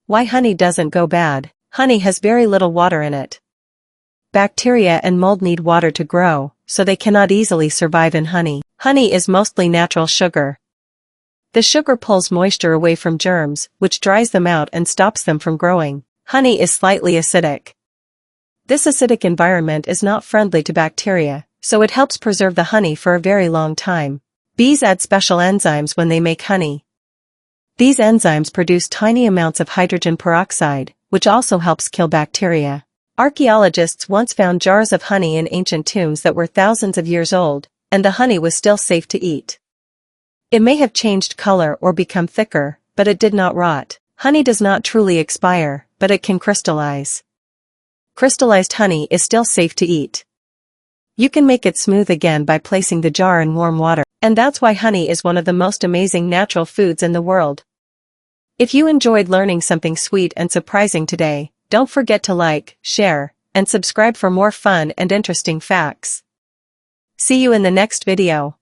Why honey doesn't go bad. Honey has very little water in it. Bacteria and mold need water to grow, so they cannot easily survive in honey. Honey is mostly natural sugar. The sugar pulls moisture away from germs, which dries them out and stops them from growing. Honey is slightly acidic. This acidic environment is not friendly to bacteria, so it helps preserve the honey for a very long time. Bees add special enzymes when they make honey. These enzymes produce tiny amounts of hydrogen peroxide, which also helps kill bacteria. Archaeologists once found jars of honey in ancient tombs that were thousands of years old, and the honey was still safe to eat. It may have changed color or become thicker, but it did not rot. Honey does not truly expire, but it can crystallize. Crystallized honey is still safe to eat. You can make it smooth again by placing the jar in warm water, and that's why honey is one of the most amazing natural foods in the world. If you enjoyed learning something sweet and surprising today, don't forget to like, share, and subscribe for more fun and interesting facts. See you in the next video.